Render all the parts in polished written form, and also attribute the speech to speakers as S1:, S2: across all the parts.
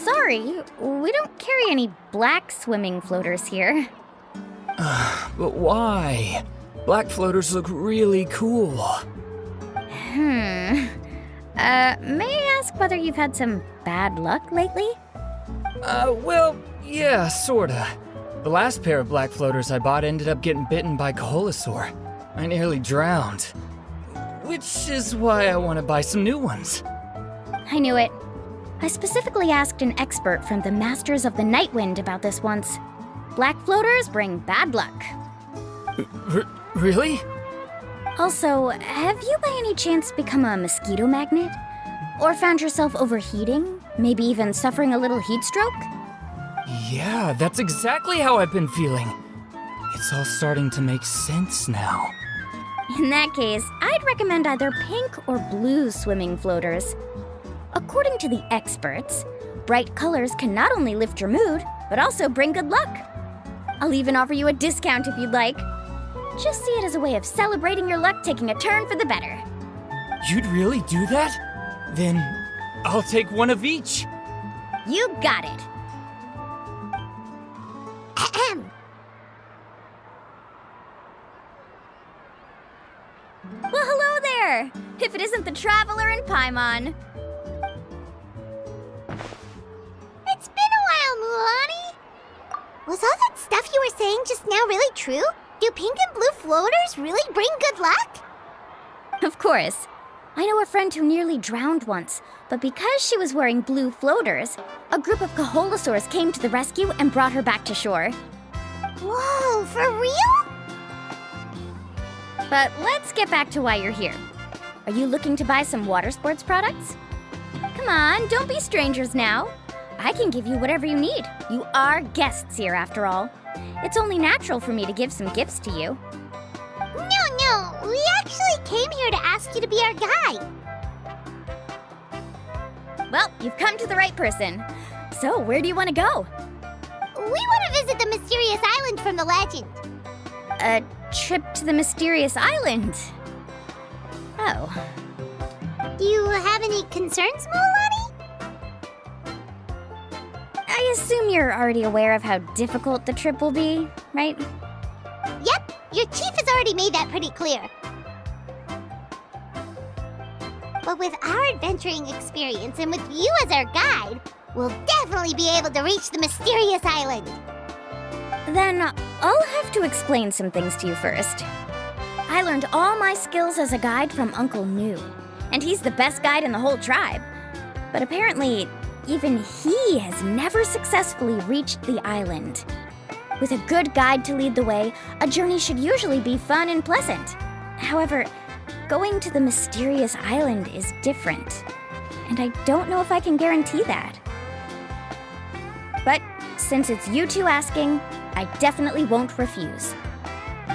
S1: Sorry, we don't carry any black swimming floaters here.
S2: But why? Black floaters look really cool.
S1: May I ask whether you've had some bad luck lately?
S2: Well, yeah, sorta. The last pair of black floaters I bought ended up getting bitten by Koholosaur. I nearly drowned. Which is why I want to buy some new ones.
S1: I knew it. I specifically asked an expert from the Masters of the Nightwind about this once. Black floaters bring bad luck.
S2: Really?
S1: Also, have you by any chance become a mosquito magnet? Or found yourself overheating? Maybe even suffering a little heat stroke?
S2: Yeah, that's exactly how I've been feeling. It's all starting to make sense now.
S1: In that case, I'd recommend either pink or blue swimming floaters. According to the experts, bright colors can not only lift your mood, but also bring good luck. I'll even offer you a discount if you'd like. Just see it as a way of celebrating your luck taking a turn for the better.
S2: You'd really do that? Then I'll take one of each.
S1: You got it. Ahem. Well, hello there! If it isn't the Traveler in Paimon.
S3: It's been a while, Mualani. Was all that stuff you were saying just now really true? Do pink and blue floaters really bring good luck?
S1: Of course. I know a friend who nearly drowned once, but because she was wearing blue floaters, a group of Koholosaurs came to the rescue and brought her back to shore.
S3: Whoa, for real?
S1: But let's get back to why you're here. Are you looking to buy some water sports products? Come on, don't be strangers now. I can give you whatever you need. You are guests here, after all. It's only natural for me to give some gifts to you.
S3: No, we actually came here to ask you to be our guide.
S1: Well, you've come to the right person. So, where do you want to go?
S3: We want to visit the mysterious island from the legend.
S1: A trip to the mysterious island? Oh.
S3: Do you have any concerns, Mualani?
S1: I assume you're already aware of how difficult the trip will be, right?
S3: Yep, your chief has already made that pretty clear. But with our adventuring experience and with you as our guide, we'll definitely be able to reach the mysterious island.
S1: Then I'll have to explain some things to you first. I learned all my skills as a guide from Uncle New, and he's the best guide in the whole tribe. But apparently, even he has never successfully reached the island. With a good guide to lead the way, a journey should usually be fun and pleasant. However, going to the mysterious island is different, and I don't know if I can guarantee that. But since it's you two asking, I definitely won't refuse.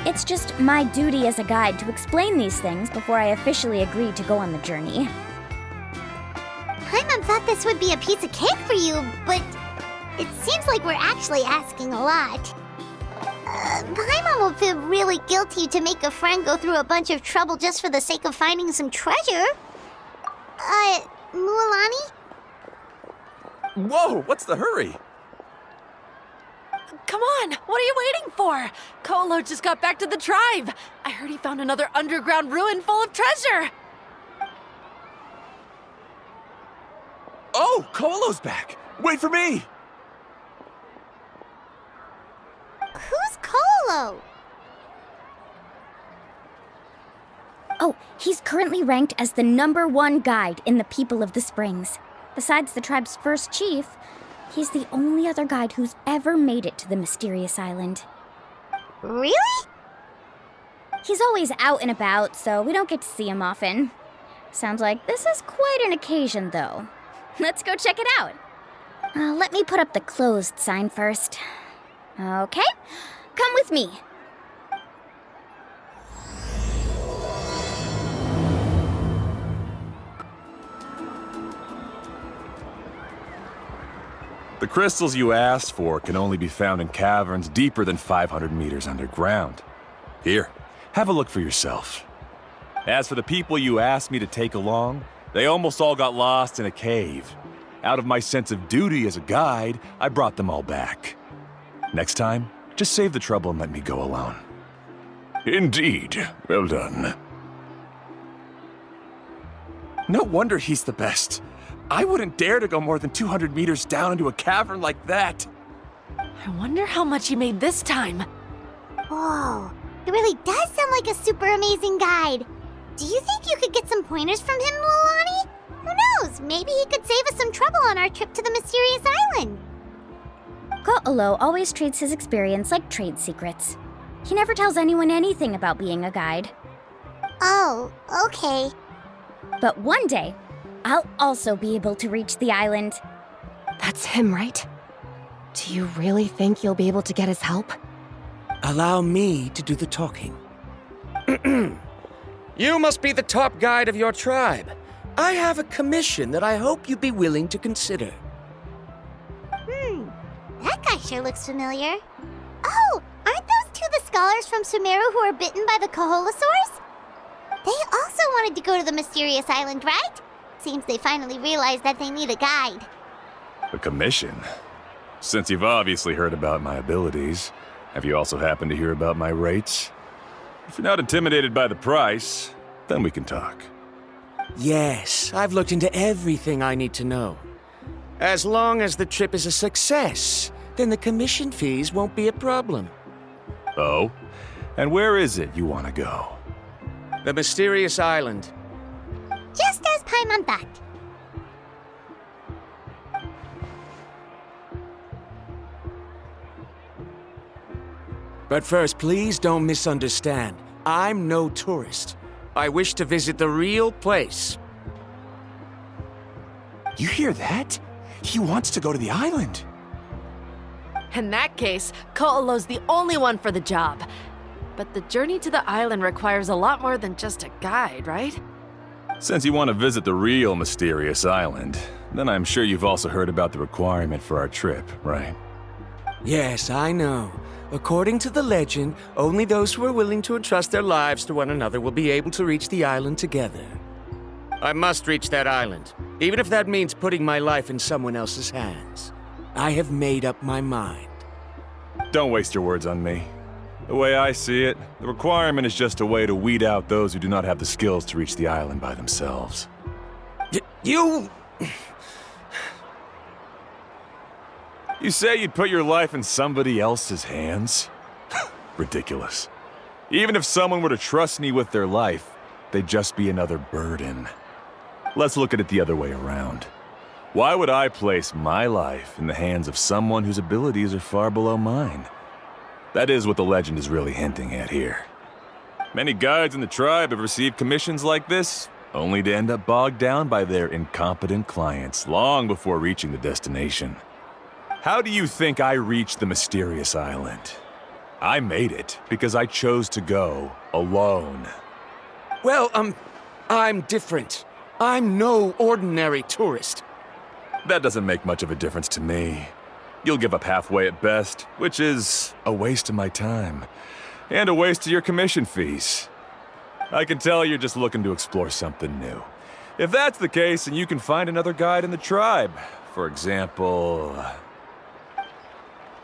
S1: It's just my duty as a guide to explain these things before I officially agree to go on the journey.
S3: Paimon thought this would be a piece of cake for you, but it seems like we're actually asking a lot. Paimon will feel really guilty to make a friend go through a bunch of trouble just for the sake of finding some treasure. Mualani?
S4: Whoa, what's the hurry?
S5: Come on, what are you waiting for? Kolo just got back to the tribe. I heard he found another underground ruin full of treasure.
S4: Oh, Kolo's back! Wait for me!
S3: Who's Kolo?
S1: Oh, he's currently ranked as the #1 guide in the People of the Springs. Besides the tribe's first chief, he's the only other guide who's ever made it to the mysterious island.
S3: Really?
S1: He's always out and about, so we don't get to see him often. Sounds like this is quite an occasion, though. Let's go check it out. Let me put up the closed sign first. Okay, come with me.
S4: The crystals you asked for can only be found in caverns deeper than 500 meters underground. Here, have a look for yourself. As for the people you asked me to take along, they almost all got lost in a cave. Out of my sense of duty as a guide, I brought them all back. Next time, just save the trouble and let me go alone. Indeed. Well done. No wonder he's the best. I wouldn't dare to go more than 200 meters down into a cavern like that.
S5: I wonder how much he made this time.
S3: Whoa, he really does sound like a super amazing guide. Do you think you could get some pointers from him, Mualani? Who knows? Maybe he could save us some trouble on our trip to the mysterious island.
S1: Ko'olo always treats his experience like trade secrets. He never tells anyone anything about being a guide.
S3: Oh, okay.
S1: But one day, I'll also be able to reach the island.
S6: That's him, right? Do you really think you'll be able to get his help?
S7: Allow me to do the talking. You must be the top guide of your tribe. I have a commission that I hope you'd be willing to consider.
S3: That guy sure looks familiar. Oh, aren't those two the scholars from Sumeru who were bitten by the Koholosaurs? They also wanted to go to the mysterious island, right? Seems they finally realized that they need a guide.
S4: A commission? Since you've obviously heard about my abilities, have you also happened to hear about my rates? If you're not intimidated by the price, then we can talk.
S7: Yes, I've looked into everything I need to know. As long as the trip is a success, then the commission fees won't be a problem.
S4: Oh? And where is it you want to go?
S7: The mysterious island.
S3: Just as Paimon thought.
S7: But first, please don't misunderstand. I'm no tourist. I wish to visit the real place.
S4: You hear that? He wants to go to the island.
S5: In that case, Ko'olo's the only one for the job. But the journey to the island requires a lot more than just a guide, right?
S4: Since you want to visit the real mysterious island, then I'm sure you've also heard about the requirement for our trip, right?
S7: Yes, I know. According to the legend, only those who are willing to entrust their lives to one another will be able to reach the island together. I must reach that island, even if that means putting my life in someone else's hands. I have made up my mind.
S4: Don't waste your words on me. The way I see it, the requirement is just a way to weed out those who do not have the skills to reach the island by themselves.
S7: You...
S4: You say you'd put your life in somebody else's hands? Ridiculous. Even if someone were to trust me with their life, they'd just be another burden. Let's look at it the other way around. Why would I place my life in the hands of someone whose abilities are far below mine? That is what the legend is really hinting at here. Many guides in the tribe have received commissions like this, only to end up bogged down by their incompetent clients long before reaching the destination. How do you think I reached the mysterious island? I made it because I chose to go alone.
S7: Well, I'm different. I'm no ordinary tourist.
S4: That doesn't make much of a difference to me. You'll give up halfway at best, which is a waste of my time. And a waste of your commission fees. I can tell you're just looking to explore something new. If that's the case, then you can find another guide in the tribe. For example...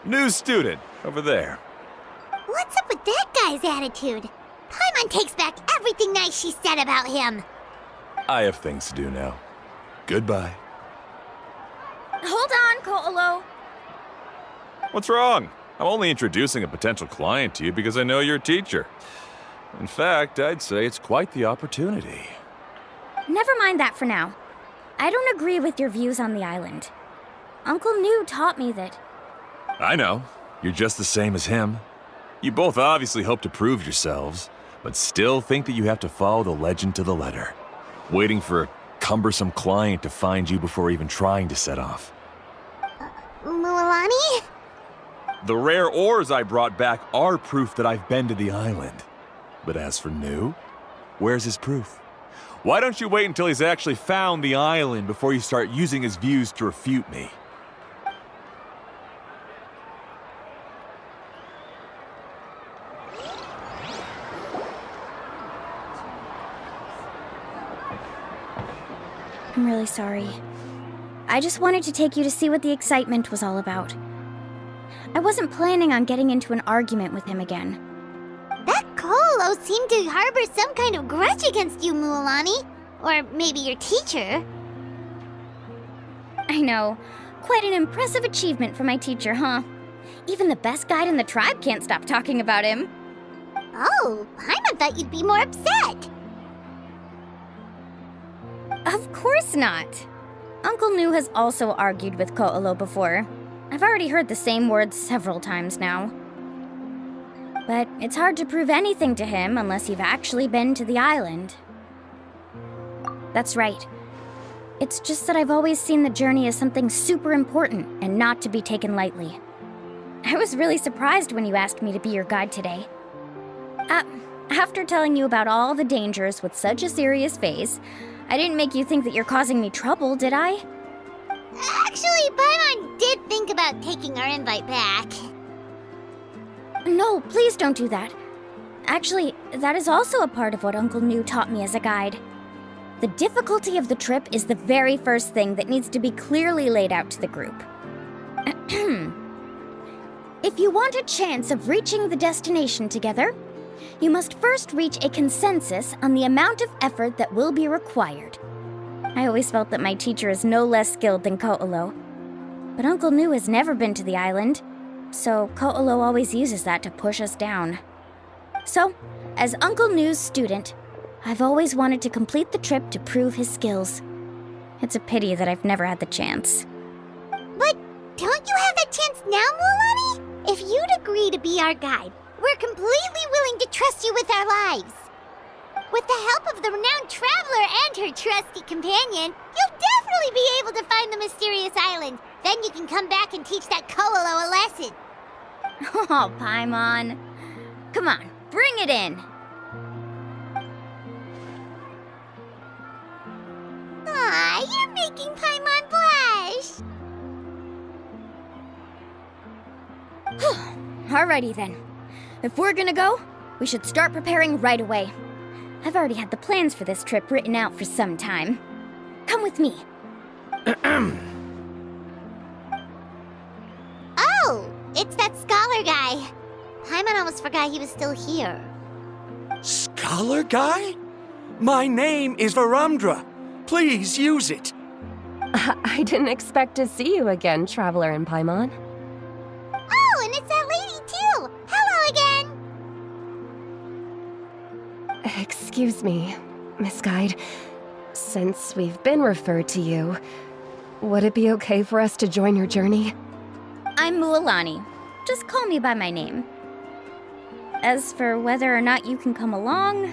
S4: new student, over there.
S3: What's up with that guy's attitude? Paimon takes back everything nice she said about him.
S4: I have things to do now. Goodbye.
S1: Hold on, Ko'olo.
S4: What's wrong? I'm only introducing a potential client to you because I know you're a teacher. In fact, I'd say it's quite the opportunity.
S1: Never mind that for now. I don't agree with your views on the island. Uncle New taught me that...
S4: I know. You're just the same as him. You both obviously hope to prove yourselves, but still think that you have to follow the legend to the letter. Waiting for a cumbersome client to find you before even trying to set off.
S3: Mualani?
S4: The rare ores I brought back are proof that I've been to the island. But as for New, where's his proof? Why don't you wait until he's actually found the island before you start using his views to refute me?
S1: I'm really sorry. I just wanted to take you to see what the excitement was all about. I wasn't planning on getting into an argument with him again.
S3: That Colo seemed to harbor some kind of grudge against you, Mualani. Or maybe your teacher.
S1: I know. Quite an impressive achievement for my teacher, huh? Even the best guide in the tribe can't stop talking about him.
S3: Oh, Paimon thought you'd be more upset.
S1: Of course not. Uncle Nu has also argued with Ko'olo before. I've already heard the same words several times now. But it's hard to prove anything to him unless you've actually been to the island. That's right. It's just that I've always seen the journey as something super important and not to be taken lightly. I was really surprised when you asked me to be your guide today. After telling you about all the dangers with such a serious face, I didn't make you think that you're causing me trouble, did I?
S3: Actually, Paimon did think about taking our invite back.
S1: No, please don't do that. Actually, that is also a part of what Uncle Nu taught me as a guide. The difficulty of the trip is the very first thing that needs to be clearly laid out to the group. If you want a chance of reaching the destination together, you must first reach a consensus on the amount of effort that will be required. I always felt that my teacher is no less skilled than Ko'olo. But Uncle Nu has never been to the island, so Ko'olo always uses that to push us down. So, as Uncle Nu's student, I've always wanted to complete the trip to prove his skills. It's a pity that I've never had the chance.
S3: But don't you have that chance now, Mualani? If you'd agree to be our guide, we're completely willing to trust you with our lives. With the help of the renowned traveler and her trusty companion, you'll definitely be able to find the mysterious island. Then you can come back and teach that Ko'olo a lesson.
S1: Oh, Paimon. Come on, bring it in.
S3: Aw, you're making Paimon blush.
S1: Alrighty then. If we're gonna go, we should start preparing right away. I've already had the plans for this trip written out for some time. Come with me.
S3: Oh, it's that scholar guy. Paimon almost forgot he was still here.
S7: Scholar guy? My name is Varumdra. Please use it.
S6: I didn't expect to see you again, Traveler and Paimon.
S3: Oh, and it's that lady too. Hello again.
S6: Excuse me, Miss Guide. Since we've been referred to you, would it be okay for us to join your journey?
S1: I'm Mualani. Just call me by my name. As for whether or not you can come along,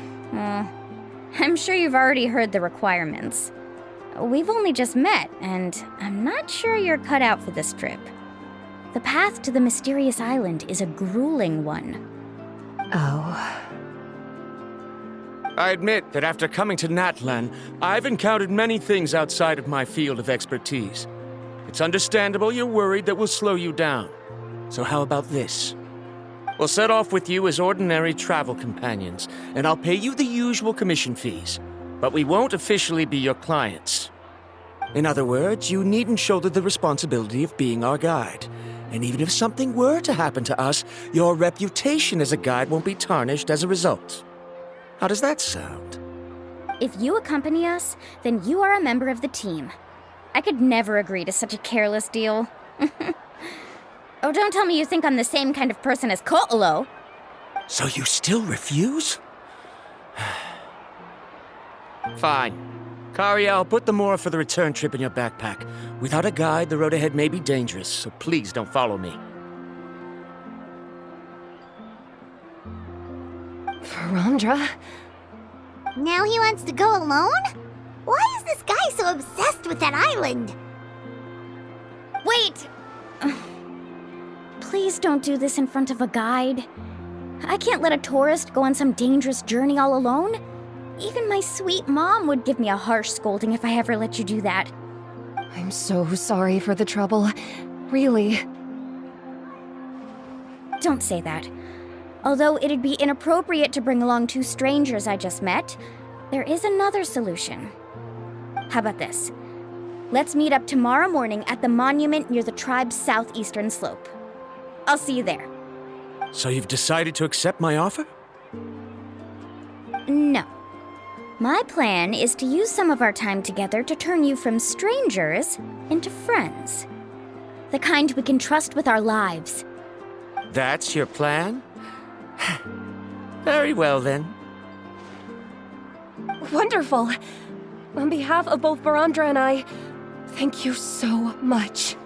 S1: I'm sure you've already heard the requirements. We've only just met, and I'm not sure you're cut out for this trip. The path to the mysterious island is a grueling one.
S6: Oh.
S7: I admit that after coming to Natlan, I've encountered many things outside of my field of expertise. It's understandable you're worried that we'll slow you down. So how about this? We'll set off with you as ordinary travel companions, and I'll pay you the usual commission fees. But we won't officially be your clients. In other words, you needn't shoulder the responsibility of being our guide. And even if something were to happen to us, your reputation as a guide won't be tarnished as a result. How does that sound?
S1: If you accompany us, then you are a member of the team. I could never agree to such a careless deal. Oh, don't tell me you think I'm the same kind of person as Ko'olo.
S7: So you still refuse? Fine. Kariel, put the Mora for the return trip in your backpack. Without a guide, the road ahead may be dangerous, so please don't follow me.
S6: Varumdra?
S3: Now he wants to go alone? Why is this guy so obsessed with that island?
S1: Wait! Please don't do this in front of a guide. I can't let a tourist go on some dangerous journey all alone. Even my sweet mom would give me a harsh scolding if I ever let you do that.
S6: I'm so sorry for the trouble. Really.
S1: Don't say that. Although it'd be inappropriate to bring along two strangers I just met, there is another solution. How about this? Let's meet up tomorrow morning at the monument near the tribe's southeastern slope. I'll see you there.
S7: So you've decided to accept my offer?
S1: No. My plan is to use some of our time together to turn you from strangers into friends. The kind we can trust with our lives.
S7: That's your plan? Very well, then.
S6: Wonderful. On behalf of both Barandra and I, thank you so much.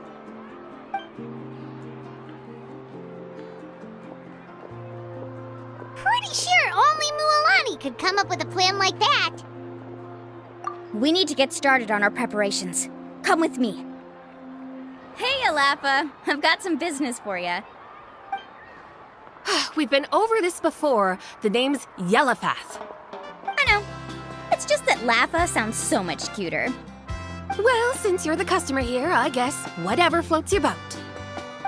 S3: Pretty sure only Mualani could come up with a plan like that.
S1: We need to get started on our preparations. Come with me. Hey, Alafa. I've got some business for you.
S5: We've been over this before. The name's Yellowfath.
S1: I know. It's just that Lafa sounds so much cuter.
S5: Well, since you're the customer here, I guess whatever floats your boat.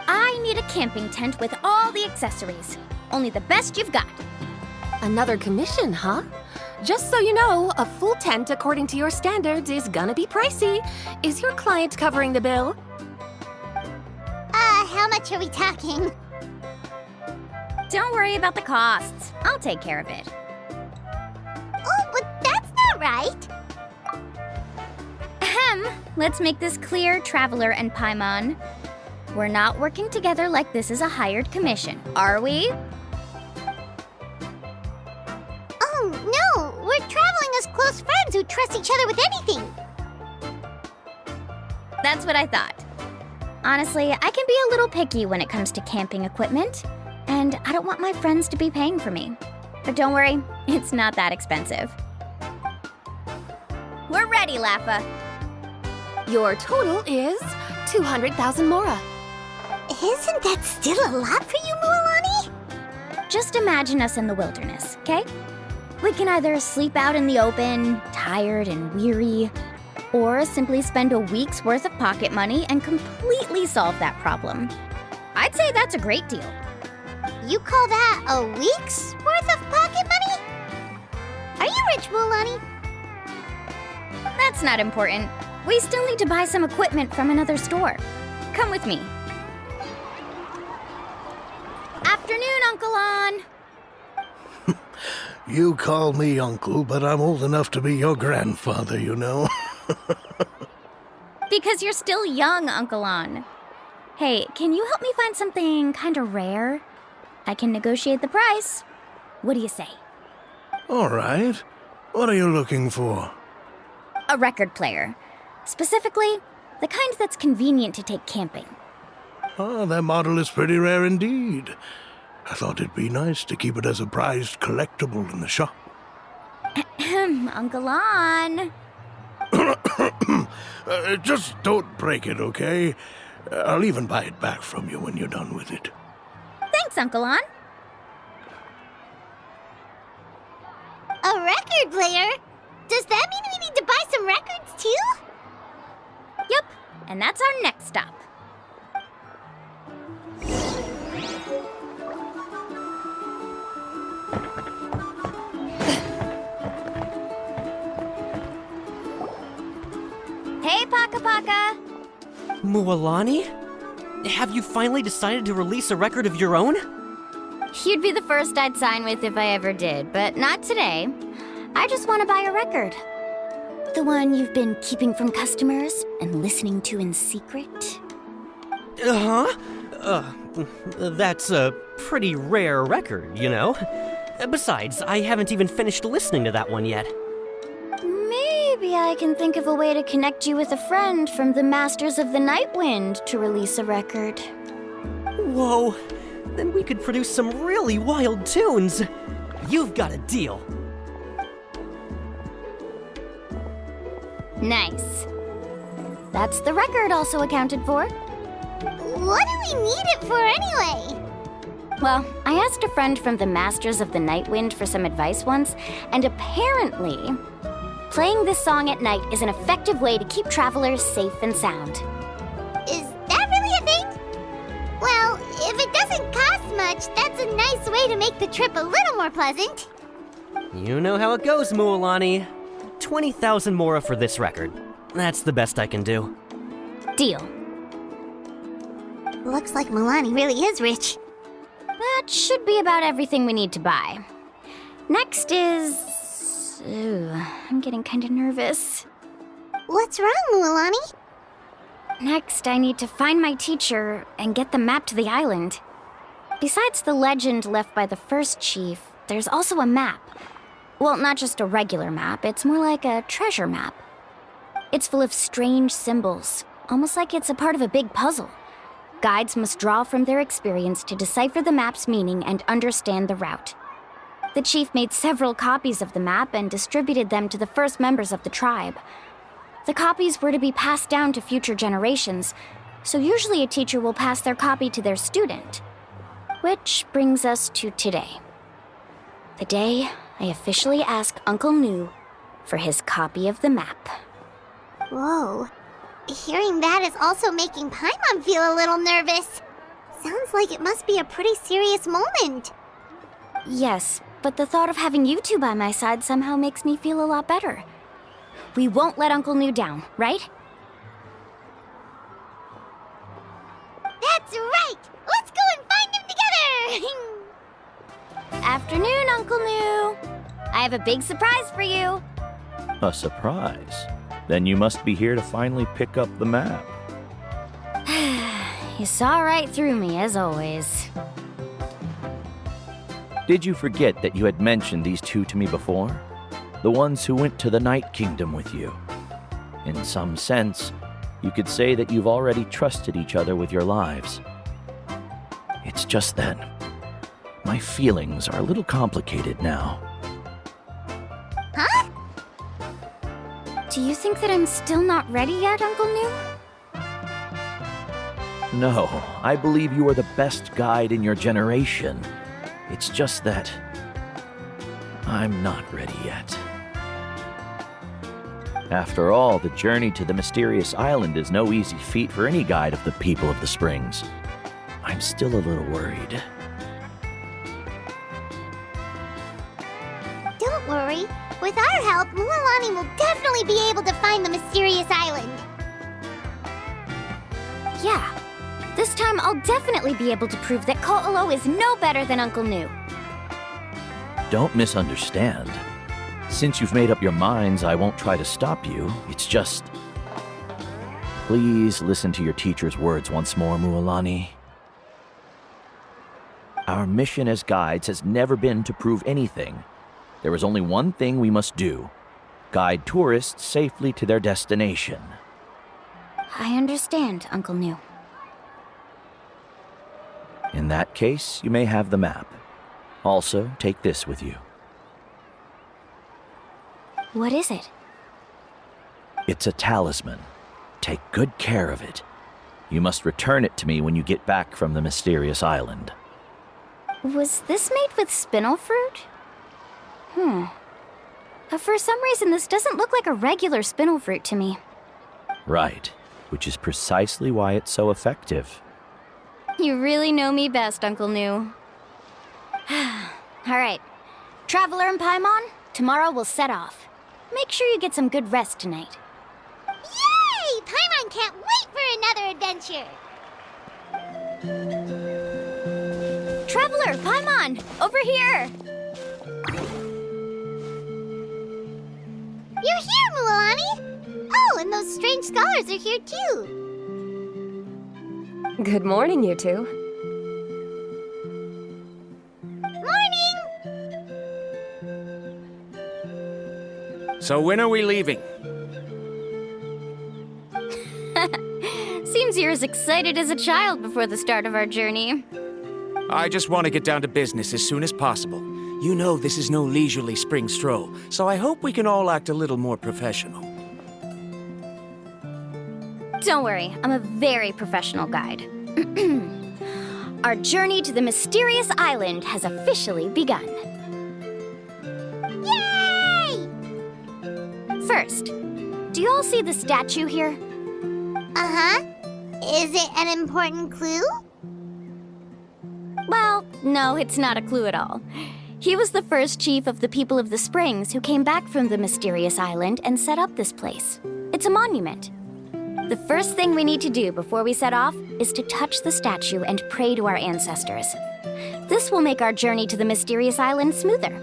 S1: I need a camping tent with all the accessories. Only the best you've got.
S5: Another commission, huh? Just so you know, a full tent according to your standards is gonna be pricey. Is your client covering the bill?
S3: How much are we talking?
S1: Don't worry about the costs. I'll take care of it.
S3: Oh, but that's not right.
S1: Ahem. Let's make this clear, Traveler and Paimon. We're not working together like this is a hired commission, are we?
S3: Oh, no! We're traveling as close friends who trust each other with anything.
S1: That's what I thought. Honestly, I can be a little picky when it comes to camping equipment, and I don't want my friends to be paying for me. But don't worry, it's not that expensive. We're ready, Lafa.
S5: Your total is 200,000 mora.
S3: Isn't that still a lot for you, Mualani?
S1: Just imagine us in the wilderness, okay? We can either sleep out in the open, tired and weary, or simply spend a week's worth of pocket money and completely solve that problem. I'd say that's a great deal.
S3: You call that a week's worth of pocket money? Are you rich, Mualani?
S1: That's not important. We still need to buy some equipment from another store. Come with me. Afternoon, Uncle On.
S8: You call me uncle, but I'm old enough to be your grandfather, you know.
S1: Because you're still young, Uncle On. Hey, can you help me find something kind of rare? I can negotiate the price. What do you say?
S8: All right. What are you looking for?
S1: A record player. Specifically, the kind that's convenient to take camping.
S8: Oh, that model is pretty rare indeed. I thought it'd be nice to keep it as a prized collectible in the shop.
S1: Uncle On.
S8: Just don't break it, okay? I'll even buy it back from you when you're done with it.
S1: Thanks, Uncle On.
S3: A record player? Does that mean we need to buy some records too?
S1: Yep, and that's our next stop. Hey, Paka Paka!
S9: Mualani? Have you finally decided to release a record of your own?
S1: You'd be the first I'd sign with if I ever did, but not today. I just want to buy a record. The one you've been keeping from customers and listening to in secret?
S9: That's a pretty rare record, you know? Besides, I haven't even finished listening to that one yet.
S1: Maybe I can think of a way to connect you with a friend from the Masters of the Night Wind to release a record.
S9: Whoa, then we could produce some really wild tunes. You've got a deal.
S1: Nice. That's the record also accounted for.
S3: What do we need it for anyway?
S1: Well, I asked a friend from the Masters of the Night Wind for some advice once, and apparently, playing this song at night is an effective way to keep travelers safe and sound.
S3: Is that really a thing? Well, if it doesn't cost much, that's a nice way to make the trip a little more pleasant.
S9: You know how it goes, Mualani. 20,000 mora for this record. That's the best I can do.
S1: Deal.
S3: Looks like Mualani really is rich.
S1: That should be about everything we need to buy. Next is... Ooh, I'm getting kind of nervous.
S3: What's wrong, Mualani?
S1: Next, I need to find my teacher and get the map to the island. Besides the legend left by the first chief, there's also a map. Well, not just a regular map, it's more like a treasure map. It's full of strange symbols, almost like it's a part of a big puzzle. Guides must draw from their experience to decipher the map's meaning and understand the route. The chief made several copies of the map and distributed them to the first members of the tribe. The copies were to be passed down to future generations, so usually a teacher will pass their copy to their student. Which brings us to today. The day I officially ask Uncle Nu for his copy of the map.
S3: Whoa. Hearing that is also making Paimon feel a little nervous. Sounds like it must be a pretty serious moment.
S1: Yes, but the thought of having you two by my side somehow makes me feel a lot better. We won't let Uncle Nu down, right?
S3: That's right! Let's go and find him together!
S1: Afternoon, Uncle Nu. I have a big surprise for you.
S10: A surprise? Then you must be here to finally pick up the map.
S1: You saw right through me, as always.
S10: Did you forget that you had mentioned these two to me before? The ones who went to the Night Kingdom with you. In some sense, you could say that you've already trusted each other with your lives. It's just that my feelings are a little complicated now.
S3: Huh?
S1: Do you think that I'm still not ready yet, Uncle Nu?
S10: No, I believe you are the best guide in your generation. It's just that I'm not ready yet. After all, the journey to the mysterious island is no easy feat for any guide of the people of the Springs. I'm still a little worried.
S3: Don't worry. With our help, Mualani will definitely be able to find the mysterious island.
S1: Yeah. This time I'll definitely be able to prove that Ko'olo is no better than Uncle Nu.
S10: Don't misunderstand. Since you've made up your minds, I won't try to stop you. It's just... Please listen to your teacher's words once more, Mualani. Our mission as guides has never been to prove anything. There is only one thing we must do. Guide tourists safely to their destination.
S1: I understand, Uncle Nu.
S10: In that case, you may have the map. Also, take this with you.
S1: What is it?
S10: It's a talisman. Take good care of it. You must return it to me when you get back from the mysterious island.
S1: Was this made with spinel fruit? For some reason, this doesn't look like a regular spinel fruit to me.
S10: Right, which is precisely why it's so effective.
S1: You really know me best, Uncle Nu. All right. Traveler and Paimon, tomorrow we'll set off. Make sure you get some good rest tonight.
S3: Yay! Paimon can't wait for another adventure!
S1: Traveler, Paimon, over here!
S3: You're here, Mualani! Oh, and those strange scholars are here too!
S6: Good morning, you two.
S3: Morning!
S7: So when are we leaving?
S1: Seems you're as excited as a child before the start of our journey.
S7: I just want to get down to business as soon as possible. You know this is no leisurely spring stroll, so I hope we can all act a little more professional.
S1: Don't worry, I'm a very professional guide. Our journey to the mysterious island has officially begun.
S3: Yay!
S1: First, do you all see the statue here?
S3: Uh-huh. Is it an important clue?
S1: Well, no, it's not a clue at all. He was the first chief of the people of the Springs who came back from the mysterious island and set up this place. It's a monument. The first thing we need to do before we set off is to touch the statue and pray to our ancestors. This will make our journey to the mysterious island smoother.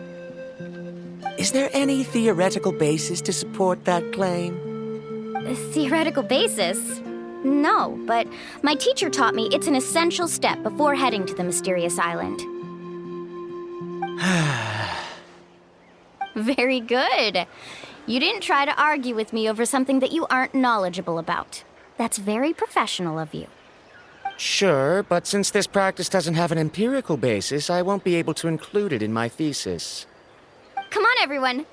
S7: Is there any theoretical basis to support that claim?
S1: A theoretical basis? No, but my teacher taught me it's an essential step before heading to the mysterious island. Very good. You didn't try to argue with me over something that you aren't knowledgeable about. That's very professional of you.
S7: Sure, but since this practice doesn't have an empirical basis, I won't be able to include it in my thesis.
S1: Come on, everyone.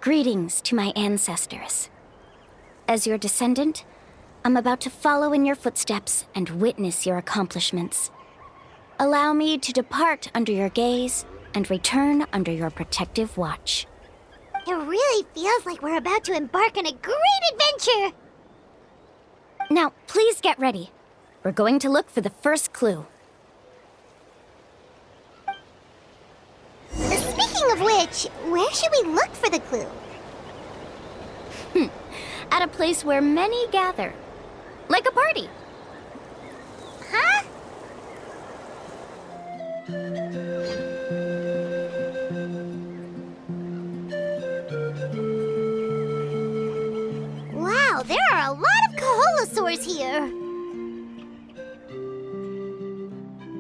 S1: Greetings to my ancestors. As your descendant, I'm about to follow in your footsteps and witness your accomplishments. Allow me to depart under your gaze and return under your protective watch.
S3: It really feels like we're about to embark on a great adventure!
S1: Now, please get ready. We're going to look for the first clue.
S3: Speaking of which, where should we look for the clue?
S1: At a place where many gather. Like a party.
S3: Huh? Wow, there are a lot of Kaholosaurs here.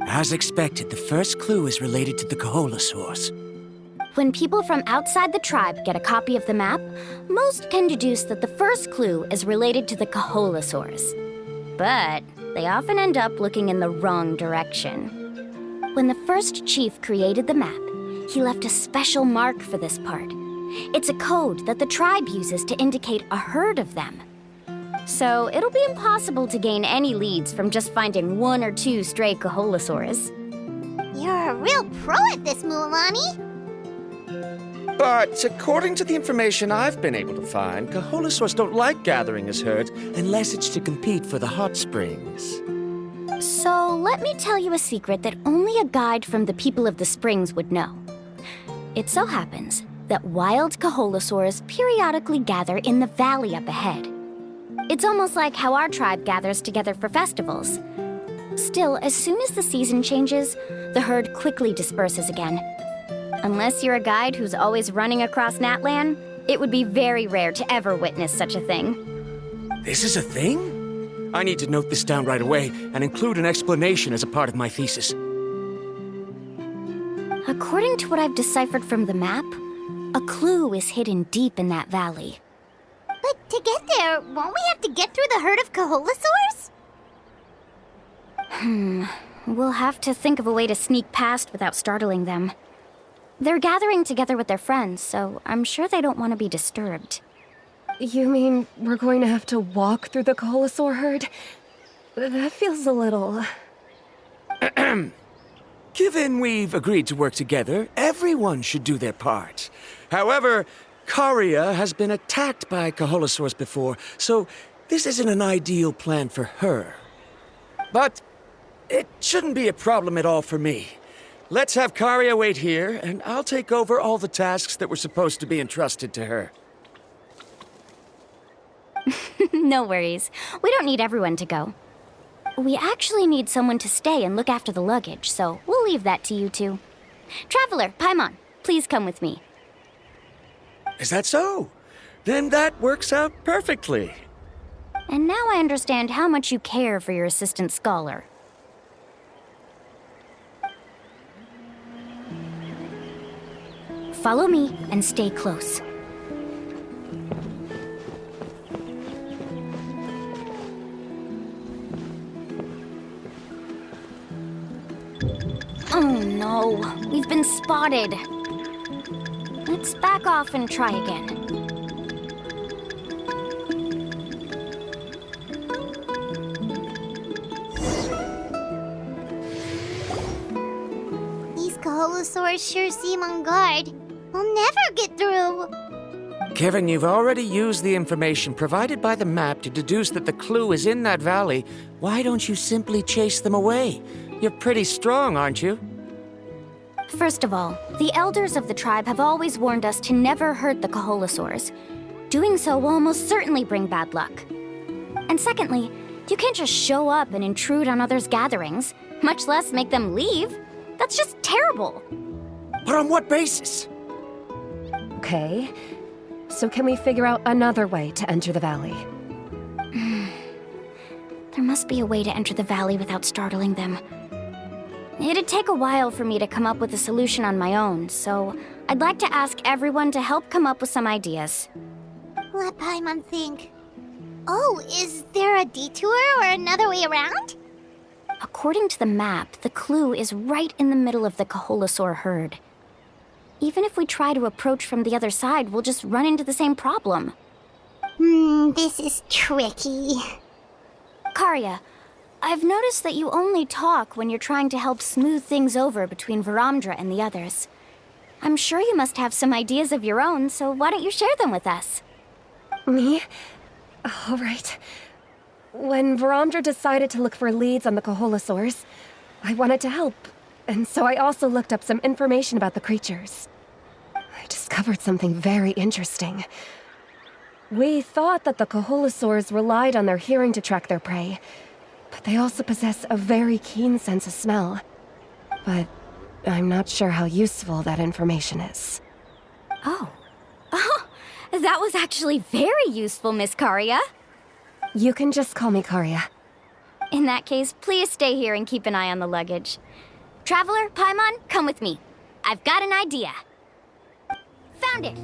S7: As expected, the first clue is related to the Kaholosaurs.
S1: When people from outside the tribe get a copy of the map, most can deduce that the first clue is related to the Kaholosaurs. But they often end up looking in the wrong direction. When the first chief created the map, he left a special mark for this part. It's a code that the tribe uses to indicate a herd of them. So it'll be impossible to gain any leads from just finding one or two stray Kaholosaurs.
S3: You're a real pro at this, Mualani.
S7: But according to the information I've been able to find, Kaholosaurs don't like gathering as herds unless it's to compete for the hot springs.
S1: So let me tell you a secret that only a guide from the people of the springs would know. It so happens that wild Kaholosaurs periodically gather in the valley up ahead. It's almost like how our tribe gathers together for festivals. Still, as soon as the season changes, the herd quickly disperses again. Unless you're a guide who's always running across Natlan, it would be very rare to ever witness such a thing.
S7: This is a thing? I need to note this down right away and include an explanation as a part of my thesis.
S1: According to what I've deciphered from the map, a clue is hidden deep in that valley.
S3: But to get there, won't we have to get through the herd of Kaholosaurs?
S1: We'll have to think of a way to sneak past without startling them. They're gathering together with their friends, so I'm sure they don't want to be disturbed.
S6: You mean we're going to have to walk through the Kaholosaur herd? That feels a little...
S7: Given we've agreed to work together, everyone should do their part. However, Karia has been attacked by Kaholosaurs before, so this isn't an ideal plan for her. But it shouldn't be a problem at all for me. Let's have Karia wait here, and I'll take over all the tasks that were supposed to be entrusted to her.
S1: No worries. We don't need everyone to go. We actually need someone to stay and look after the luggage, so we'll leave that to you two. Traveler, Paimon, please come with me.
S7: Is that so? Then that works out perfectly.
S1: And now I understand how much you care for your assistant scholar. Follow me and stay close. Oh no, we've been spotted. Let's back off and try again.
S3: These Kaholosaurs sure seem on guard. We'll never get through.
S7: Kevin, you've already used the information provided by the map to deduce that the clue is in that valley. Why don't you simply chase them away? You're pretty strong, aren't you?
S1: First of all, the elders of the tribe have always warned us to never hurt the Kaholasaurs. Doing so will almost certainly bring bad luck. And secondly, you can't just show up and intrude on others' gatherings, much less make them leave. That's just terrible.
S7: But on what basis?
S6: Okay. So can we figure out another way to enter the valley?
S1: There must be a way to enter the valley without startling them. It'd take a while for me to come up with a solution on my own, so I'd like to ask everyone to help come up with some ideas.
S3: Let Paimon think. Oh, is there a detour or another way around?
S1: According to the map, the clue is right in the middle of the Kaholasaur herd. Even if we try to approach from the other side, we'll just run into the same problem.
S3: This is tricky.
S1: Karya, I've noticed that you only talk when you're trying to help smooth things over between Varamdra and the others. I'm sure you must have some ideas of your own, so why don't you share them with us?
S6: Me? All right. When Varamdra decided to look for leads on the Kaholasaurs, I wanted to help, and so I also looked up some information about the creatures. I discovered something very interesting. We thought that the Kaholasaurs relied on their hearing to track their prey, but they also possess a very keen sense of smell. But I'm not sure how useful that information is.
S1: Oh, that was actually very useful, Miss Karya.
S6: You can just call me Karya.
S1: In that case, please stay here and keep an eye on the luggage. Traveler, Paimon, come with me. I've got an idea. Found it!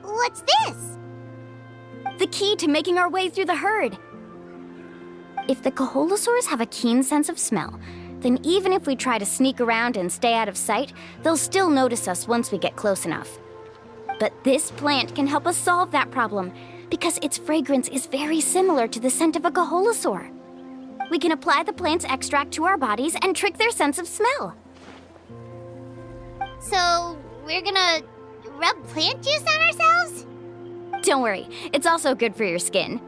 S3: What's this?
S1: The key to making our way through the herd. If the Kaholasaurs have a keen sense of smell, then even if we try to sneak around and stay out of sight, they'll still notice us once we get close enough. But this plant can help us solve that problem, because its fragrance is very similar to the scent of a Kaholasaur. We can apply the plant's extract to our bodies and trick their sense of smell.
S3: So, we're gonna rub plant juice on ourselves?
S1: Don't worry, it's also good for your skin.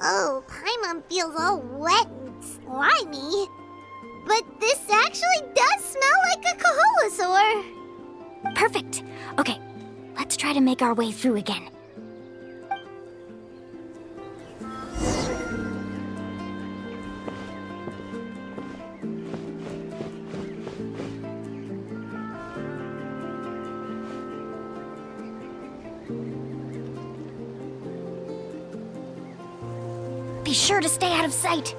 S3: Oh, Paimon feels all wet and slimy. But this actually does smell like a Kaholasaur.
S1: Perfect. Okay, let's try to make our way through again. Be sure to stay out of sight.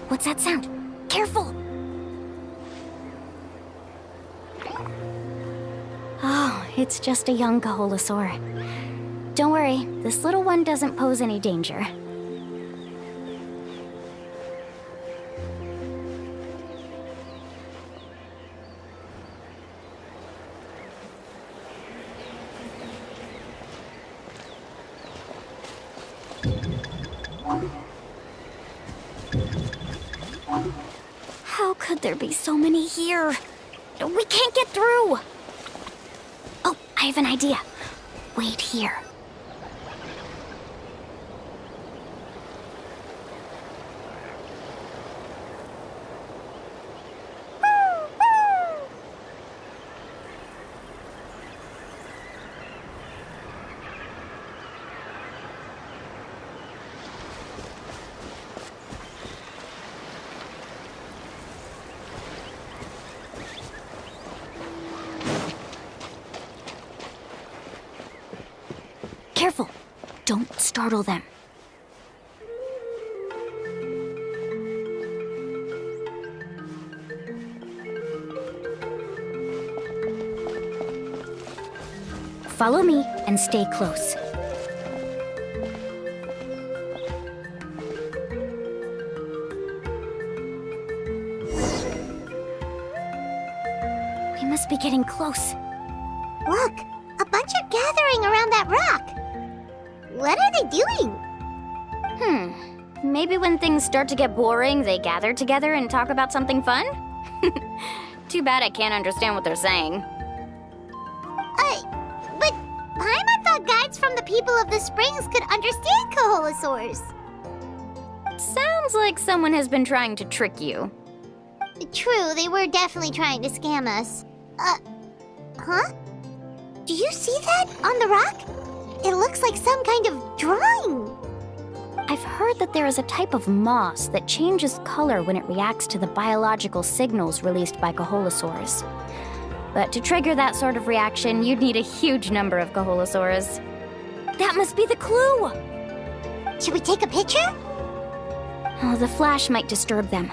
S1: What's that sound? Careful! Oh, it's just a young Kaholasaur. Don't worry, this little one doesn't pose any danger. How could there be so many here? We can't get through! Oh, I have an idea. Wait here. Careful! Don't startle them. Follow me and stay close. We must be getting close.
S3: Look, a bunch are gathering around that rock. What are they doing?
S1: Maybe when things start to get boring, they gather together and talk about something fun? Too bad I can't understand what they're saying.
S3: people of the springs could understand Kaholosaurs.
S1: Sounds like someone has been trying to trick you.
S3: True, they were definitely trying to scam us. Huh? Do you see that on the rock? It looks like some kind of drawing.
S1: I've heard that there is a type of moss that changes color when it reacts to the biological signals released by Kaholosaurs. But to trigger that sort of reaction, you'd need a huge number of Kaholosaurs. That must be the clue!
S3: Should we take a picture?
S1: Oh, the flash might disturb them.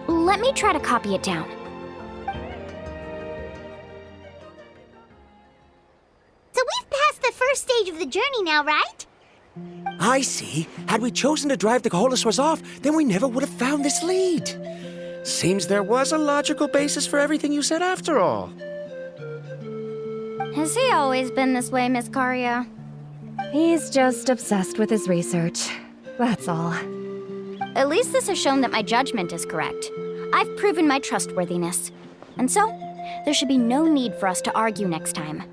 S1: Let me try to copy it down.
S3: So we've passed the first stage of the journey now, right?
S7: I see. Had we chosen to drive the Kaholosaurs off, then we never would have found this lead. Seems there was a logical basis for everything you said after all.
S1: Has he always been this way, Miss Karia?
S6: He's just obsessed with his research. That's all.
S1: At least this has shown that my judgment is correct. I've proven my trustworthiness. And so, there should be no need for us to argue next time.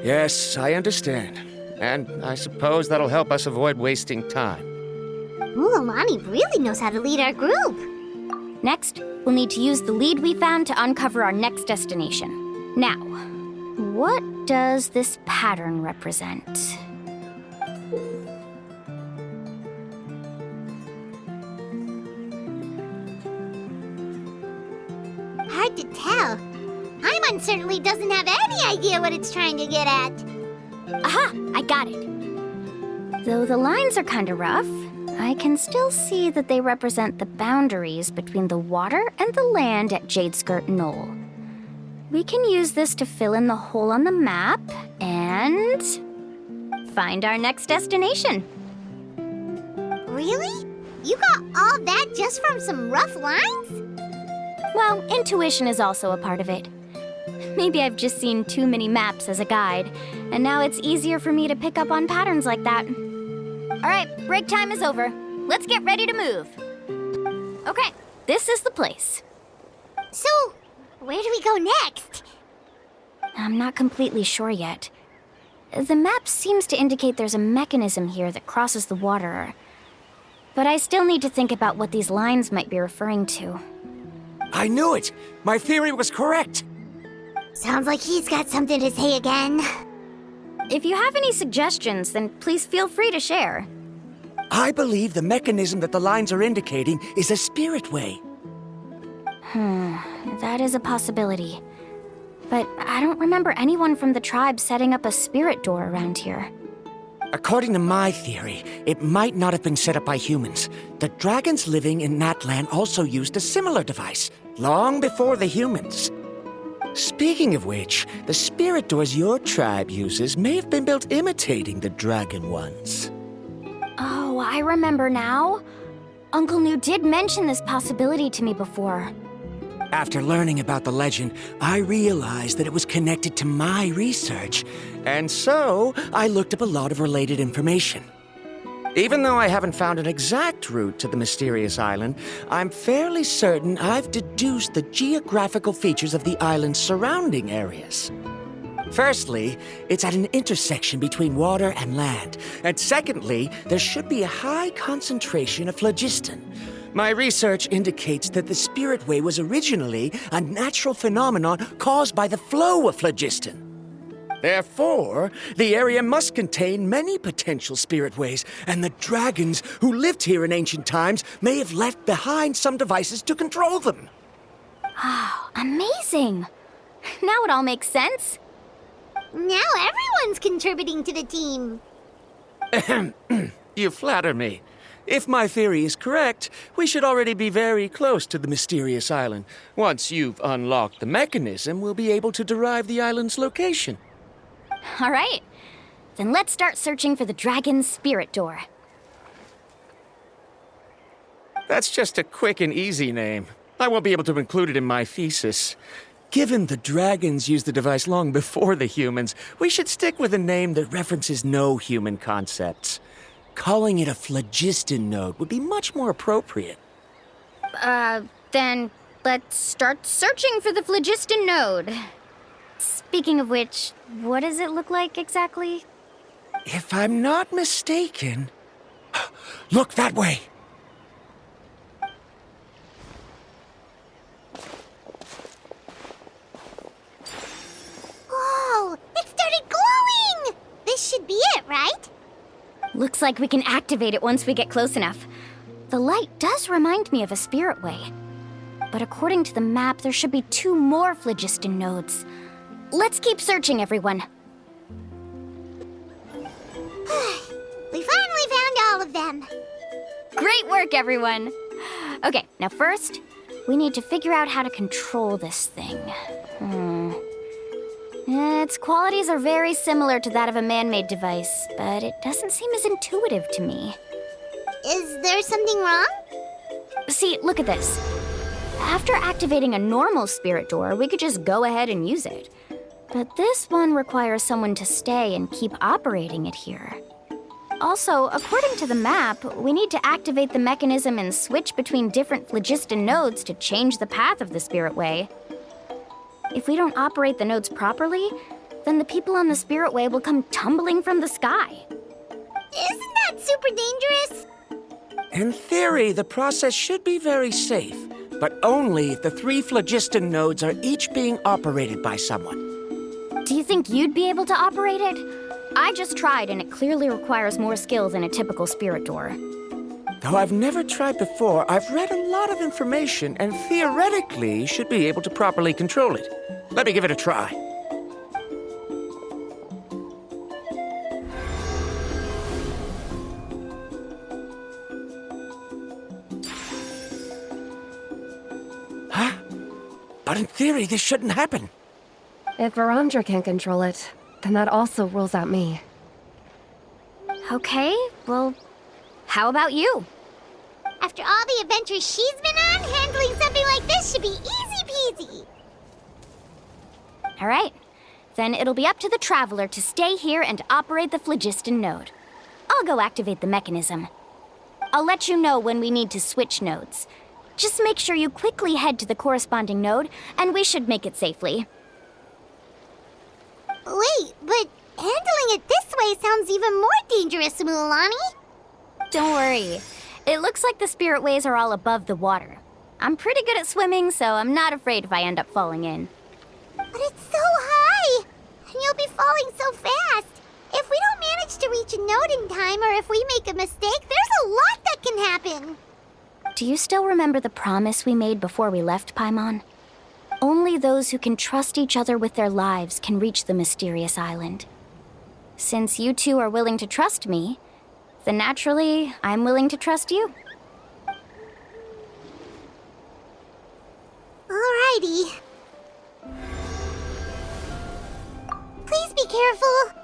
S7: Yes, I understand. And I suppose that'll help us avoid wasting time.
S3: Mualani really knows how to lead our group.
S1: Next, we'll need to use the lead we found to uncover our next destination. Now, what does this pattern represent?
S3: Hard to tell. Paimon certainly doesn't have any idea what it's trying to get at.
S1: Aha! I got it. Though the lines are kind of rough, I can still see that they represent the boundaries between the water and the land at Jadeskirt Knoll. We can use this to fill in the hole on the map and find our next destination.
S3: Really? You got all that just from some rough lines?
S1: Well, intuition is also a part of it. Maybe I've just seen too many maps as a guide, and now it's easier for me to pick up on patterns like that. All right, break time is over. Let's get ready to move. Okay, this is the place.
S3: So, where do we go next?
S1: I'm not completely sure yet. The map seems to indicate there's a mechanism here that crosses the water. But I still need to think about what these lines might be referring to.
S7: I knew it! My theory was correct!
S3: Sounds like he's got something to say again.
S1: If you have any suggestions, then please feel free to share.
S7: I believe the mechanism that the lines are indicating is a spirit way.
S1: That is a possibility. But I don't remember anyone from the tribe setting up a spirit door around here.
S7: According to my theory, it might not have been set up by humans. The dragons living in that land also used a similar device, long before the humans. Speaking of which, the spirit doors your tribe uses may have been built imitating the dragon ones.
S1: Oh, I remember now. Uncle New did mention this possibility to me before.
S7: After learning about the legend, I realized that it was connected to my research, and so I looked up a lot of related information. Even though I haven't found an exact route to the mysterious island, I'm fairly certain I've deduced the geographical features of the island's surrounding areas. Firstly, it's at an intersection between water and land, and secondly, there should be a high concentration of phlogiston. My research indicates that the Spirit Way was originally a natural phenomenon caused by the flow of phlogiston. Therefore, the area must contain many potential spirit ways, and the dragons who lived here in ancient times may have left behind some devices to control them.
S1: Oh, amazing! Now it all makes sense.
S3: Now everyone's contributing to the team.
S7: You flatter me. If my theory is correct, we should already be very close to the mysterious island. Once you've unlocked the mechanism, we'll be able to derive the island's location.
S1: All right. Then let's start searching for the dragon's spirit door.
S7: That's just a quick and easy name. I won't be able to include it in my thesis. Given the dragons used the device long before the humans, we should stick with a name that references no human concepts. Calling it a phlogiston node would be much more appropriate.
S1: Then let's start searching for the phlogiston node. Speaking of which, what does it look like exactly?
S7: If I'm not mistaken... Look that way!
S3: Whoa! It started glowing! This should be it, right?
S1: Looks like we can activate it once we get close enough. The light does remind me of a spirit way. But according to the map, there should be 2 more phlogiston nodes. Let's keep searching, everyone.
S3: We finally found all of them.
S1: Great work, everyone! Okay, now first, we need to figure out how to control this thing. Its qualities are very similar to that of a man-made device, but it doesn't seem as intuitive to me.
S3: Is there something wrong?
S1: See, look at this. After activating a normal spirit door, we could just go ahead and use it. But this one requires someone to stay and keep operating it here. Also, according to the map, we need to activate the mechanism and switch between different phlogiston nodes to change the path of the spirit way. If we don't operate the nodes properly, then the people on the spirit way will come tumbling from the sky.
S3: Isn't that super dangerous?
S7: In theory, the process should be very safe, but only if the 3 phlogiston nodes are each being operated by someone.
S1: Do you think you'd be able to operate it? I just tried, and it clearly requires more skill than a typical spirit door.
S7: Though I've never tried before, I've read a lot of information and theoretically should be able to properly control it. Let me give it a try. Huh? But in theory, this shouldn't happen.
S6: If Verandra can't control it, then that also rules out me.
S1: Okay, well, how about you?
S3: After all the adventures she's been on, handling something like this should be easy peasy.
S1: All right, then it'll be up to the Traveler to stay here and operate the phlogiston node. I'll go activate the mechanism. I'll let you know when we need to switch nodes. Just make sure you quickly head to the corresponding node, and we should make it safely.
S3: Wait, but handling it this way sounds even more dangerous, Mualani.
S1: Don't worry. It looks like the spirit ways are all above the water. I'm pretty good at swimming, so I'm not afraid if I end up falling in.
S3: But it's so high, and you'll be falling so fast. If we don't manage to reach a node in time, or if we make a mistake, there's a lot that can happen.
S1: Do you still remember the promise we made before we left Paimon? Only those who can trust each other with their lives can reach the mysterious island. Since you two are willing to trust me, then naturally, I'm willing to trust you.
S3: Alrighty. Please be careful.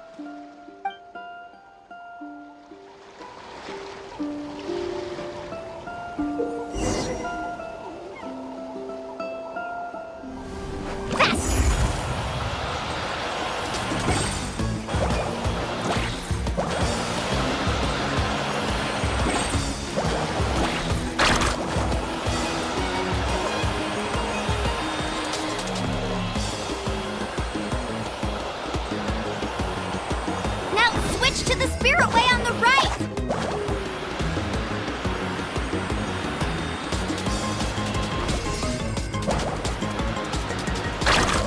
S1: To the spirit way on the right!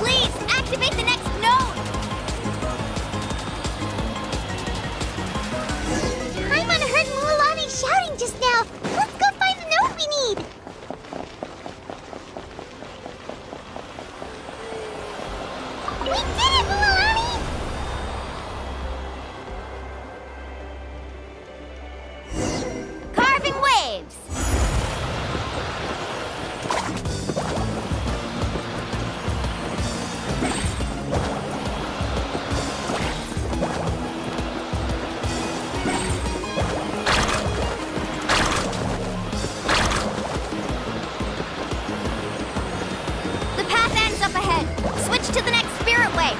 S1: Please, activate the next node!
S3: Paimon heard Mualani shouting just now. Let's go find the node we need. We did it, Mualani!
S1: Carving waves! The path ends up ahead. Switch to the next spirit way.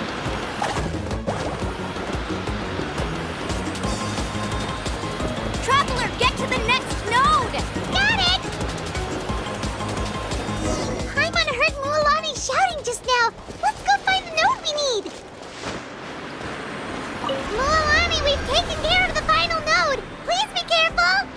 S1: Traveler, get to the next node!
S3: Got it! Paimon heard Mualani shouting just now. Let's go find the node we need. Mualani, we've taking care of the final node! Please be careful!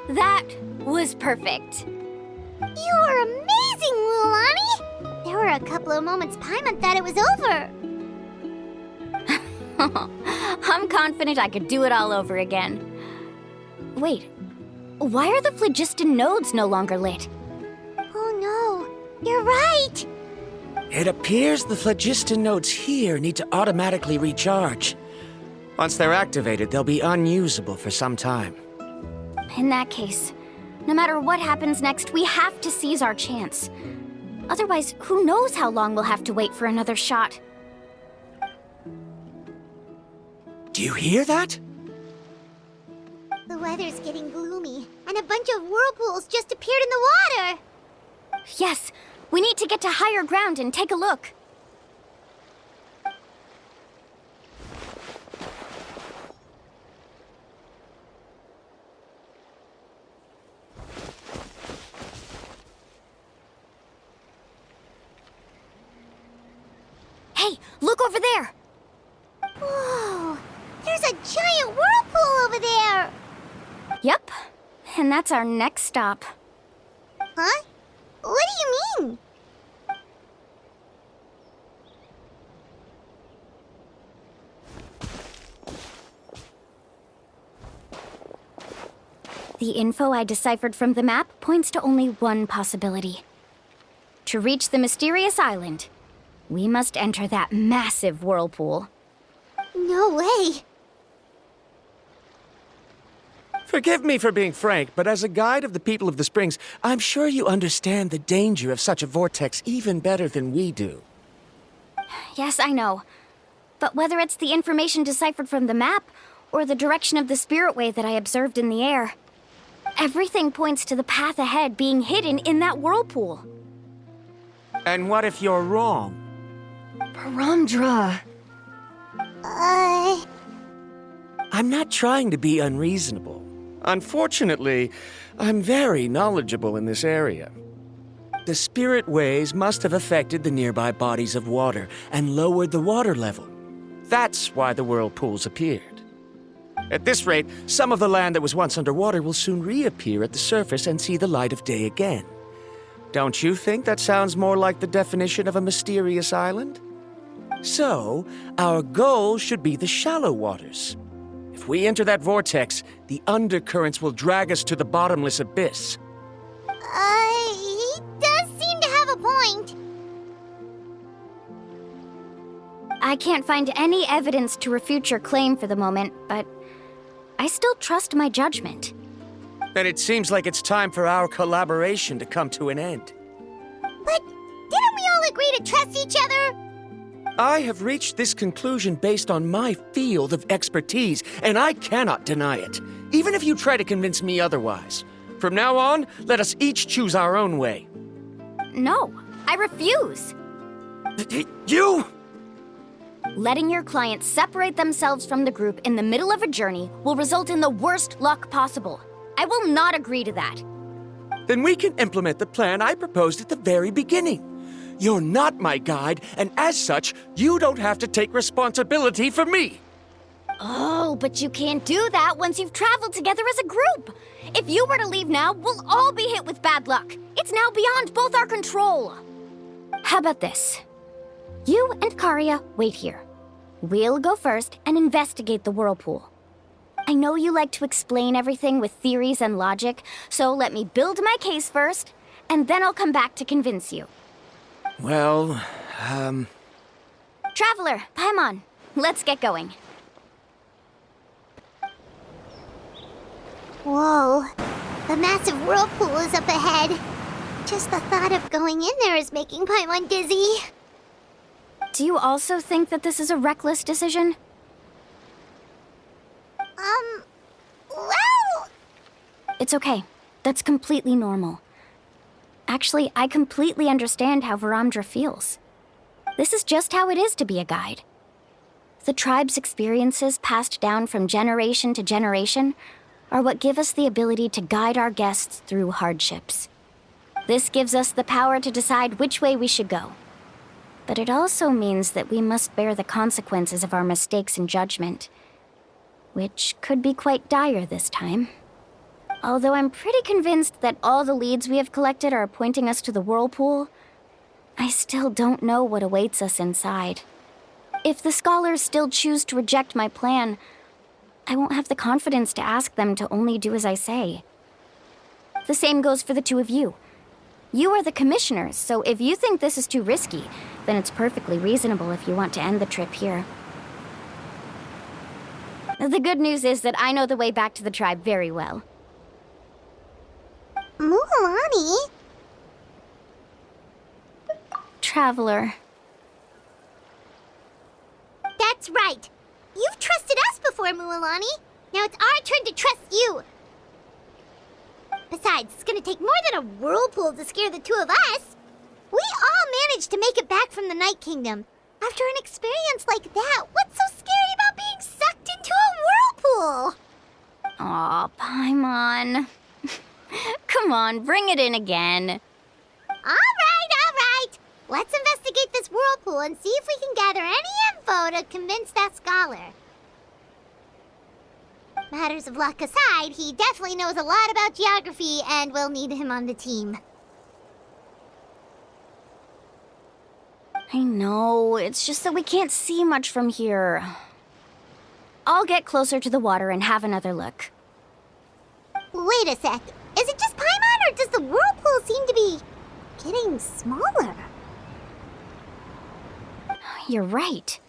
S1: That was perfect.
S3: You were amazing, Mualani! There were a couple of moments Paimon thought it was over.
S1: I'm confident I could do it all over again. Wait, why are the phlogiston nodes no longer lit?
S3: Oh no, you're right!
S7: It appears the phlogiston nodes here need to automatically recharge. Once they're activated, they'll be unusable for some time.
S1: In that case, no matter what happens next, we have to seize our chance. Otherwise, who knows how long we'll have to wait for another shot.
S7: Do you hear that?
S3: The weather's getting gloomy, and a bunch of whirlpools just appeared in the water!
S1: Yes, we need to get to higher ground and take a look. Hey, look over there!
S3: Whoa! There's a giant whirlpool over there!
S1: Yep, and that's our next stop.
S3: Huh? What do you mean?
S1: The info I deciphered from the map points to only one possibility. To reach the mysterious island, we must enter that massive whirlpool.
S3: No way!
S7: Forgive me for being frank, but as a guide of the people of the Springs, I'm sure you understand the danger of such a vortex even better than we do.
S1: Yes, I know. But whether it's the information deciphered from the map, or the direction of the spirit way that I observed in the air, everything points to the path ahead being hidden in that whirlpool.
S7: And what if you're wrong?
S6: Paramdra.
S7: I'm not trying to be unreasonable. Unfortunately, I'm very knowledgeable in this area. The spirit ways must have affected the nearby bodies of water and lowered the water level. That's why the whirlpools appeared. At this rate, some of the land that was once underwater will soon reappear at the surface and see the light of day again. Don't you think that sounds more like the definition of a mysterious island? So, our goal should be the shallow waters. If we enter that vortex, the undercurrents will drag us to the bottomless abyss.
S3: He does seem to have a point.
S1: I can't find any evidence to refute your claim for the moment, but I still trust my judgment.
S7: Then it seems like it's time for our collaboration to come to an end.
S3: But didn't we all agree to trust each other?
S7: I have reached this conclusion based on my field of expertise, and I cannot deny it, even if you try to convince me otherwise. From now on, let us each choose our own way.
S1: No, I refuse.
S7: You!
S1: Letting your clients separate themselves from the group in the middle of a journey will result in the worst luck possible. I will not agree to that.
S7: Then we can implement the plan I proposed at the very beginning. You're not my guide, and as such, you don't have to take responsibility for me.
S1: Oh, but you can't do that once you've traveled together as a group. If you were to leave now, we'll all be hit with bad luck. It's now beyond both our control. How about this? You and Karia wait here. We'll go first and investigate the whirlpool. I know you like to explain everything with theories and logic, so let me build my case first, and then I'll come back to convince you.
S7: Well,
S1: Traveler, Paimon, let's get going.
S3: Whoa. The massive whirlpool is up ahead. Just the thought of going in there is making Paimon dizzy.
S1: Do you also think that this is a reckless decision?
S3: Well...
S1: It's okay. That's completely normal. Actually, I completely understand how Varamdra feels. This is just how it is to be a guide. The tribe's experiences passed down from generation to generation are what give us the ability to guide our guests through hardships. This gives us the power to decide which way we should go. But it also means that we must bear the consequences of our mistakes and judgment, which could be quite dire this time. Although I'm pretty convinced that all the leads we have collected are pointing us to the whirlpool, I still don't know what awaits us inside. If the scholars still choose to reject my plan, I won't have the confidence to ask them to only do as I say. The same goes for the two of you. You are the commissioners, so if you think this is too risky, then it's perfectly reasonable if you want to end the trip here. The good news is that I know the way back to the tribe very well.
S3: Mualani?
S1: Traveler.
S3: That's right. You've trusted us before, Mualani. Now it's our turn to trust you. Besides, it's gonna take more than a whirlpool to scare the two of us. We all managed to make it back from the Night Kingdom. After an experience like that, what's so scary about being sucked into a whirlpool?
S1: Aw, Paimon. Come on, bring it in again.
S3: All right. Let's investigate this whirlpool and see if we can gather any info to convince that scholar. Matters of luck aside, he definitely knows a lot about geography, and we'll need him on the team.
S1: I know, it's just that we can't see much from here. I'll get closer to the water and have another look.
S3: Wait a sec. Is it just Paimon, or does the whirlpool seem to be getting smaller?
S1: You're right.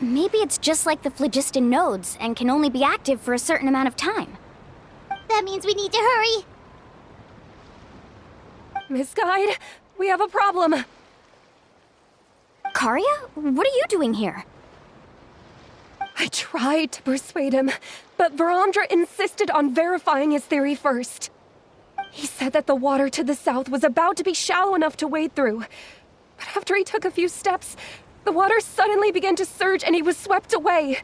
S1: Maybe it's just like the phlogiston nodes and can only be active for a certain amount of time.
S3: That means we need to hurry.
S6: Miss Guide, we have a problem.
S1: Karya? What are you doing here?
S6: I tried to persuade him, but Varamdra insisted on verifying his theory first. He said that the water to the south was about to be shallow enough to wade through. But after he took a few steps, the water suddenly began to surge and he was swept away.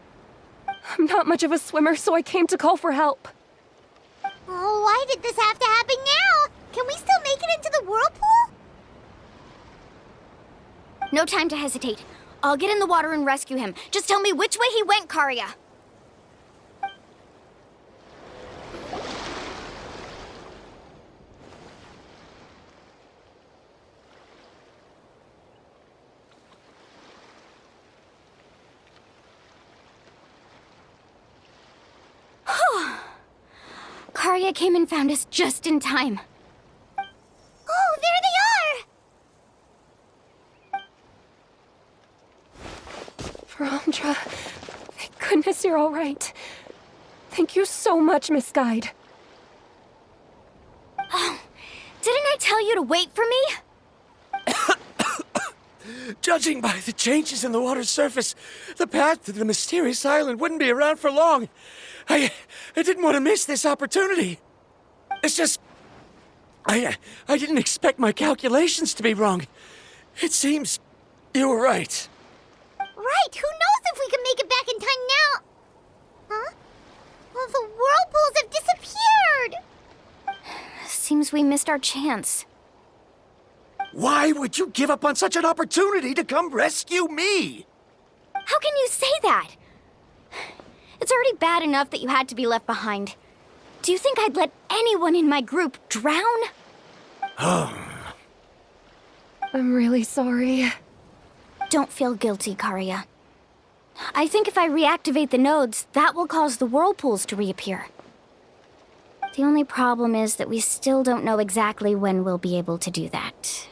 S6: I'm not much of a swimmer, so I came to call for help.
S3: Oh, why did this have to happen now? Can we still make it into the whirlpool?
S1: No time to hesitate. I'll get in the water and rescue him. Just tell me which way he went, Karya. Karya came and found us just in time.
S3: Oh, there they are!
S6: Varamdra, thank goodness you're all right. Thank you so much, Miss Guide.
S1: Oh, didn't I tell you to wait for me?
S7: Judging by the changes in the water's surface, the path to the mysterious island wouldn't be around for long. I didn't want to miss this opportunity. It's just... I didn't expect my calculations to be wrong. It seems you were right.
S3: Right, who knows if we can make it back in time now? Huh? Well, the whirlpools have disappeared!
S1: Seems we missed our chance.
S7: Why would you give up on such an opportunity to come rescue me?
S1: How can you say that? It's already bad enough that you had to be left behind. Do you think I'd let anyone in my group drown?
S6: I'm really sorry.
S1: Don't feel guilty, Karya. I think if I reactivate the nodes, that will cause the whirlpools to reappear. The only problem is that we still don't know exactly when we'll be able to do that.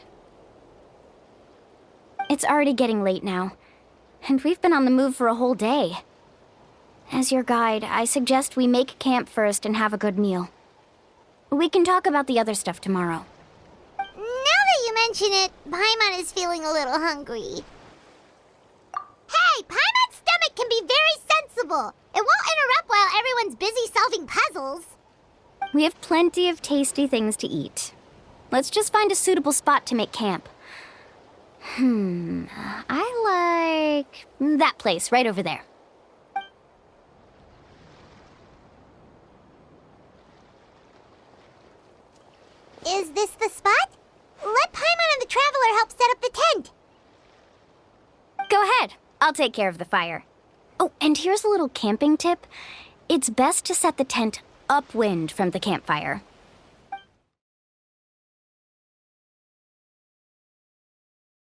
S1: It's already getting late now, and we've been on the move for a whole day. As your guide, I suggest we make camp first and have a good meal. We can talk about the other stuff tomorrow.
S3: Now that you mention it, Paimon is feeling a little hungry. Hey, Paimon's stomach can be very sensible. It won't interrupt while everyone's busy solving puzzles.
S1: We have plenty of tasty things to eat. Let's just find a suitable spot to make camp. I like that place right over there.
S3: Is this the spot? Let Paimon and the Traveler help set up the tent.
S1: Go ahead. I'll take care of the fire. Oh, and here's a little camping tip. It's best to set the tent upwind from the campfire.